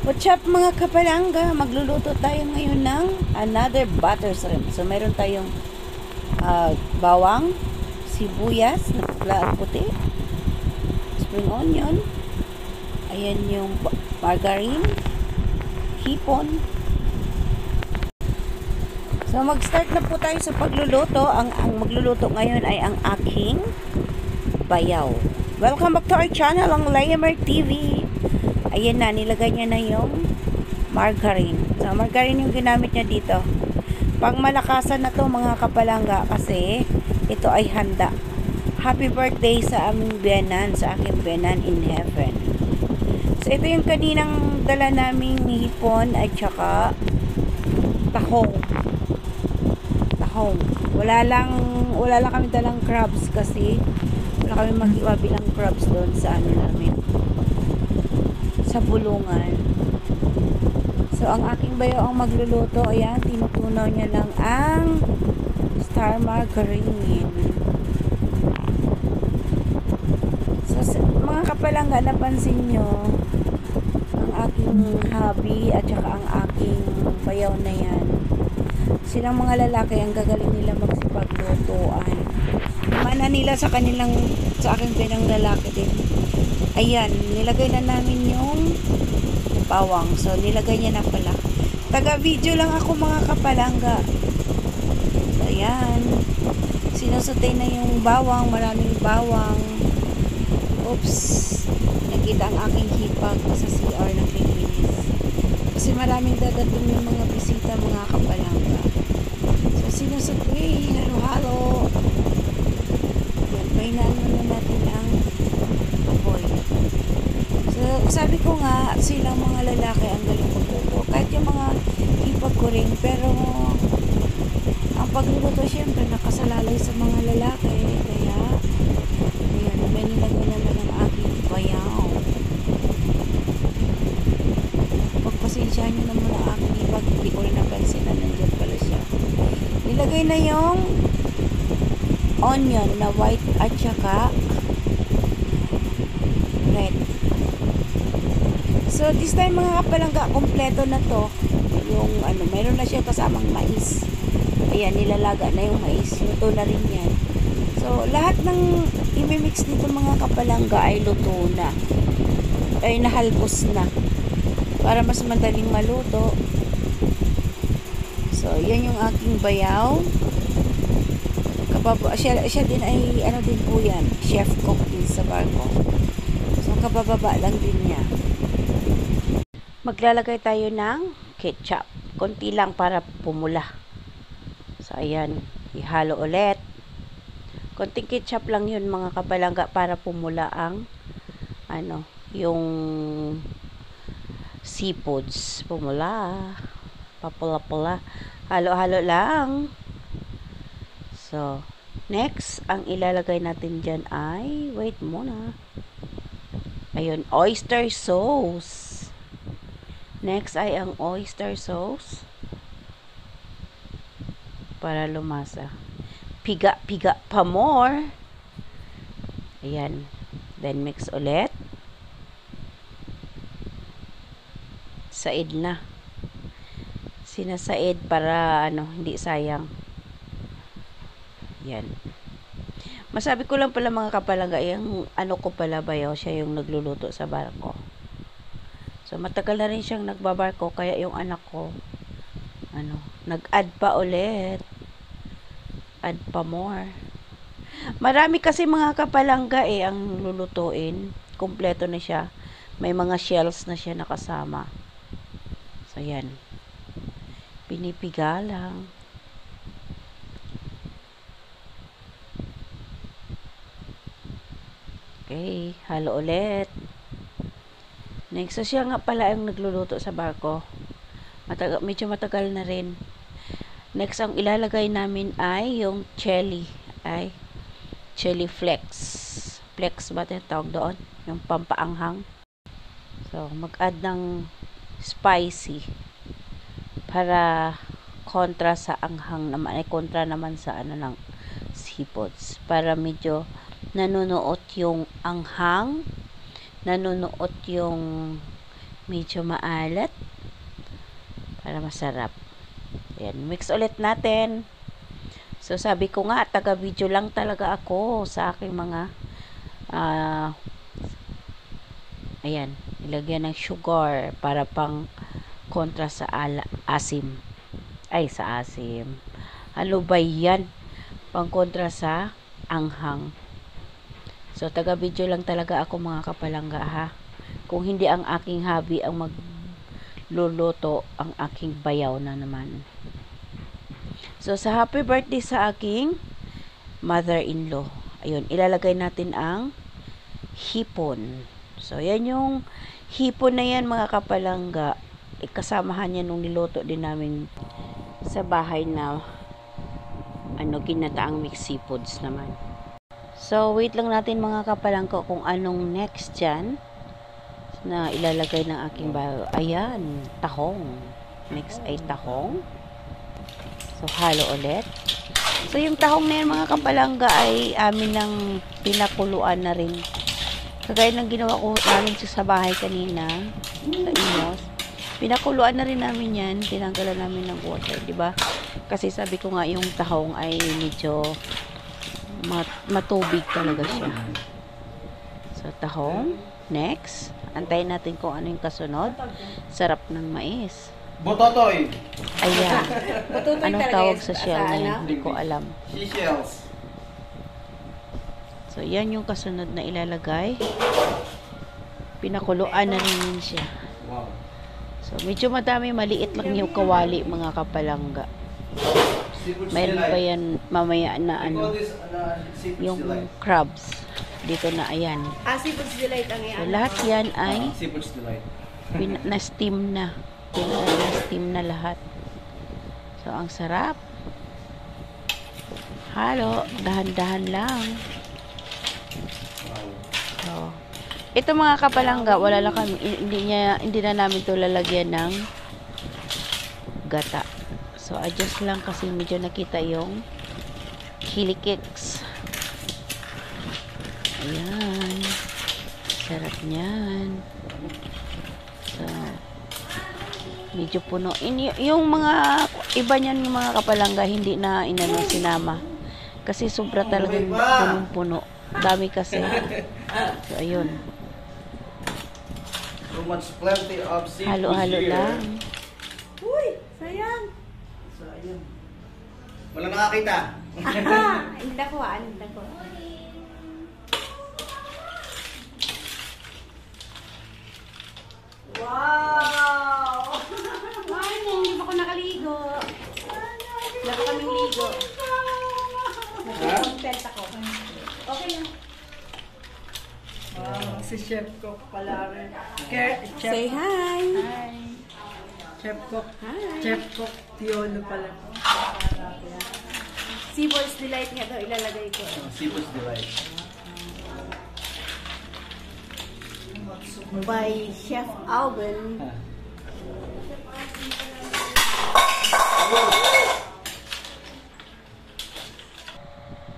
What's up mga kapalangga? Magluluto tayo ngayon ng another butter shrimp. So meron tayong bawang, sibuyas na pula at puti, spring onion, ayan yung margarine, hipon. So mag-start na po tayo sa pagluluto. Ang magluluto ngayon ay ang aking bayaw. Welcome back to our channel, ang Layamer TV. Ayan na, nilagay niya na yung margarine. So, margarine yung ginamit niya dito. Pang malakasan na to mga kapalangga kasi ito ay handa. Happy birthday sa aming biyanan, sa aking biyanan in heaven. So, ito yung kaninang dala naming hipon at saka tahong. Wala lang kami dalang crabs kasi wala kami mag-iwa bilang crabs doon sa ano namin, sa bulungan. So, ang aking bayo ang magluluto. Ayan, tinutunaw niya lang ang star margarine. So, mga kapalangga, napansin nyo ang aking hubby at saka ang aking bayaw na yan. Silang mga lalaki, ang gagaling nila magsipaglutuan. Mana nila sa aking binang lalaki din. Ayan, nilagay na namin yung bawang. So, nilagay niya na pala. Taga-video lang ako mga kapalangga. So, ayan. Sinusutay na yung bawang. Maraming bawang. Oops. Nakita ang aking hipag sa CR ng Pilipinas. Kasi maraming dadating yung mga bisita mga kapalangga. So, sinusutay. Halo-halo. Ayan, pahinaan muna natin ang apoy. So, sabi ko nga, silang mga lalaki ang galing magluto. Kahit yung mga hipag ko rin, pero ang pagluluto syempre nakasalalay sa mga lalaki. Kaya, ayan, may nilagay naman ang aking bayaw. Pagpasensyahan nyo naman ang aking hipag, hindi ko rin napansin na nandiyan pala siya. Nilagay na yung onion na white at saka red. So, this time mga kapalangga, kompleto na to. Yung mayroon na siya kasamang mais. Ayan, nilalaga na yung mais. Luto na rin yan. So, lahat ng imimix dito mga kapalangga ay luto na. Ay nahalbos na. Para mas madaling maluto. So, yan yung aking bayaw. Siya din ay, din po yan. Chef cook din sa barko. So, kabababa lang din niya. Maglalagay tayo ng ketchup. Konti lang para pumula. So, ayan. Ihalo ulit. Konting ketchup lang yun mga kapalangga para pumula ang yung seafoods. Pumula. Papula-pula. Halo-halo lang. So, next, ang ilalagay natin dyan ay, wait muna. Ayun, oyster sauce. Next ay ang oyster sauce para lumasa. Piga pa more. Ayan. Then mix ulit. Said na. Sinasaid para hindi sayang. Ayan. Masabi ko lang pala mga kapalangga, yung ko pala bayaw, siya yung nagluluto sa barko. So, matagal na rin siyang nagbabarko, kaya yung anak ko, nag-add pa ulit. Add pa more. Marami kasi mga kapalangga ang lulutuin. Kompleto na siya. May mga shells na siya nakasama. So, yan. Pinipiga lang. Okay, halo ulit. Next, so siya nga pala ang nagluluto sa barko. Medyo matagal na rin. Next, ang ilalagay namin ay yung chili. Chili flakes. Flakes ba ito tawag doon? Yung pampaanghang. So, mag-add ng spicy. Para kontra sa anghang naman. Ay, kontra naman sa ng seafoods. Para medyo nanunuot yung anghang, nanunuot yung medyo maalat para masarap. Ayan, mix ulit natin. So, sabi ko nga, taga-video lang talaga ako sa aking mga ayan, ilagyan ng sugar para pang kontra sa asim. Ay, sa asim. Ano ba yan? Pang kontra sa anghang. So, taga-video lang talaga ako mga kapalangga ha. Kung hindi ang aking hobby ang magluluto, ang aking bayaw na naman. So, sa happy birthday sa aking mother-in-law. Ayun, ilalagay natin ang hipon. So, yan yung hipon na yan mga kapalangga. Kasamahan yan nung niluto din namin sa bahay na ginataang mixed seafoods naman. So, wait lang natin mga kapalangga kung anong next dyan na ilalagay ng aking bayo. Ayan, tahong. Next ay tahong. So, halo ulit. So, yung tahong na yan, mga kapalangga, ay amin ng pinakuluan na rin. Kagaya ng ginawa ko namin sa bahay kanina, sa Inos. Pinakuluan na rin namin yan. Tinanggalan namin ng water, diba? Kasi sabi ko nga, yung tahong ay medyo matubig talaga siya. So, tahong. Next. Antayin natin kung ano yung kasunod. Sarap ng mais. Bototoy. Ayan. Bototoy Anong talaga tawag yun sa shell na yan? Hindi ko alam. Seashells. So, yan yung kasunod na ilalagay. Pinakuluan na rin yun siya. Wow. So, medyo madami, maliit lang yung kawali, mga kapalangga. Seafood Mayroon pa delight. yan mamaya na We call ano, this seafood yung delight. crabs. Dito na, ayan. Seafood delight ang So, lahat yan ay Seafood delight. na-steam na. Na-steam na lahat. So, ang sarap. Halo, dahan-dahan lang. Wow. So, ito mga kapalangga, wala lang kami, hindi na namin to lalagyan ng gata. So, adjust lang kasi medyo nakita yung kilikix. Ayan. Sarap niyan. So, medyo puno. Yung mga iba niyan, yung mga kapalangga, hindi na sinama. Kasi sobra talagang punong-puno. Dami kasi. So, ayun. So much plenty of seafood Halo-halo here. lang. Uy, sayang. Sayang. Wala nakakita. Hindi ko. Wow! Morning, hindi pa ako nakaligo. Wala pa kaming ligo. Content ako. Okay lang. Wow, si Chef Cook pala rin. Say hi. Hi. Chef Cook. Hi. Chef Cook Tiolo pala. Seafood's delight nga daw ilalagay ko. Seafood delight. By Chef Alvin.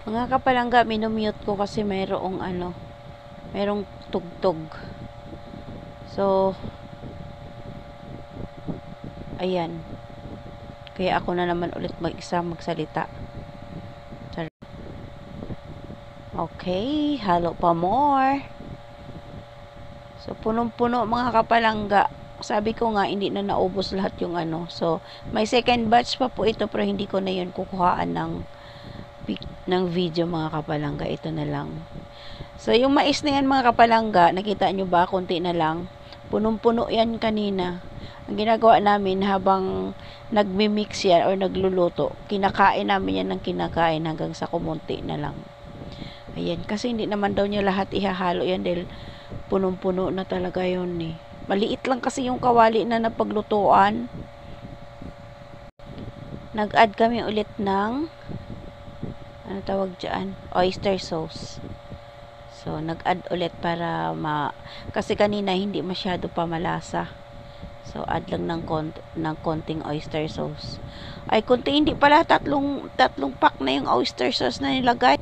Mga kapalangga, minumute ko kasi mayroong tugtog. So, ayan. Kaya ako na naman ulit mag-isa magsalita. Okay, halo pa more. So, punong-puno mga kapalangga. Sabi ko nga, hindi na naubos lahat yung So, may second batch pa po ito, pero hindi ko na yun kukuhaan ng video mga kapalangga. Ito na lang. So, yung mais na yan mga kapalangga, nakita nyo ba? Kunti na lang. Punong-puno yan kanina. Ang ginagawa namin habang nagmi-mix yan or nagluluto, kinakain namin yan ng kinakain hanggang sa kumunti na lang. Ayan, kasi hindi naman daw niya lahat ihahalo yan dahil punong-puno na talaga yun eh. Maliit lang kasi yung kawali na napaglutuan. Nag-add kami ulit ng ano tawag dyan? Oyster sauce. So, nag-add ulit para kasi kanina hindi masyado pa malasa. So, add lang ng konting oyster sauce. Ay, hindi pala, tatlong pack na yung oyster sauce na nilagay.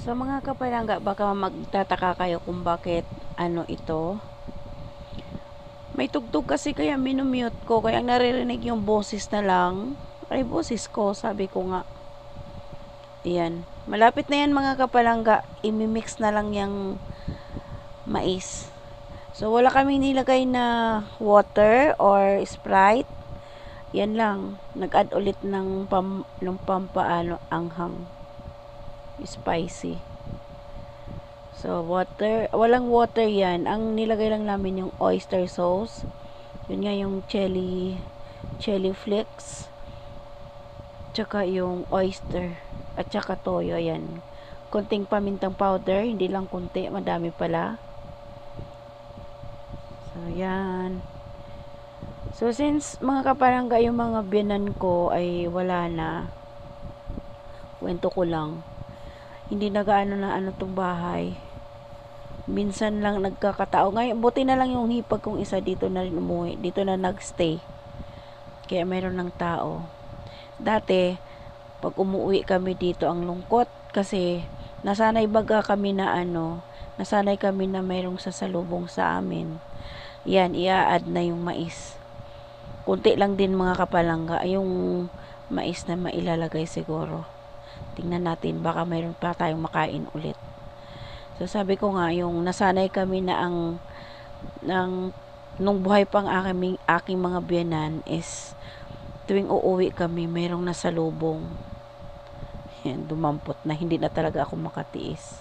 So, mga kapalangga, baka magtataka kayo kung bakit ito. May tugtog kasi kaya minumute ko. Kaya ang naririnig yung boses na lang. Ay, boses ko. Sabi ko nga. Ayan. Malapit na yan mga kapalangga. Imimix na lang yung mais. So, wala kaming nilagay na water or Sprite. Yan lang. Nag-add ulit ng pampaano, anghang. Spicy. So, water. Walang water yan. Ang nilagay lang namin yung oyster sauce. Yun nga yung chili flakes. Tsaka yung oyster. At tsaka toyo. Yan. Kunting pamintang powder. Hindi lang kunti. Madami pala. So, yan. So, since mga kapalangga yung mga biyanan ko ay wala na. Kwento ko lang. Hindi na gaano na ano tong bahay. Minsan lang nagkakatao. Ngayon, buti na lang yung hipag kong isa dito na rin umuwi. Dito na nagstay. Kaya mayroon ng tao. Dati, pag umuwi kami dito, ang lungkot. Kasi, nasanay baga kami na nasanay kami na mayroong sasalubong sa amin. Yan, i-add na yung mais. Kunti lang din mga kapalangga. Yung mais na mailalagay siguro. Tingnan natin, baka mayroon pa tayong makain ulit. So, sabi ko nga, yung nasanay kami na nung buhay pang aking mga biyanan is, tuwing uuwi kami, mayroong nasalubong. Yan, dumampot na, hindi na talaga ako makatiis.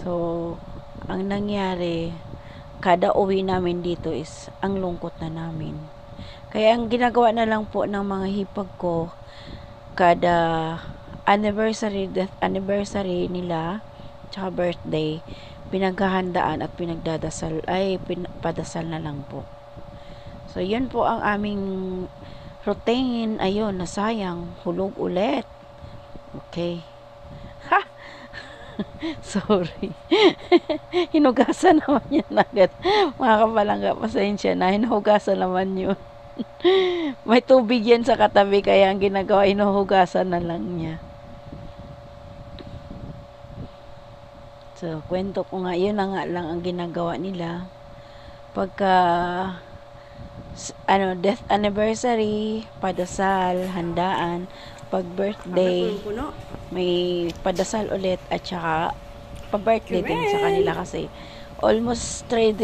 So, ang nangyari, kada uwi namin dito is, ang lungkot na namin. Kaya, ang ginagawa na lang po ng mga hipag ko, kada death anniversary nila, tsaka birthday, pinaghahandaan at pinagdadasal, padasal na lang po. So, yun po ang aming routine. Ayun, nasayang, hulog ulit. Okay. Ha! Sorry. Hinugasan naman yun agad. Mga kapalangga, pasensya na. Hinugasan naman yun. May tubig yan sa katabi, kaya ang ginagawa, hinuhugasan na lang niya. So, kwento ko nga, yun na nga lang ang ginagawa nila. Pagka, death anniversary, padasal, handaan, pag birthday, may padasal ulit, at saka, pa-birthday din sa kanila kasi, almost 3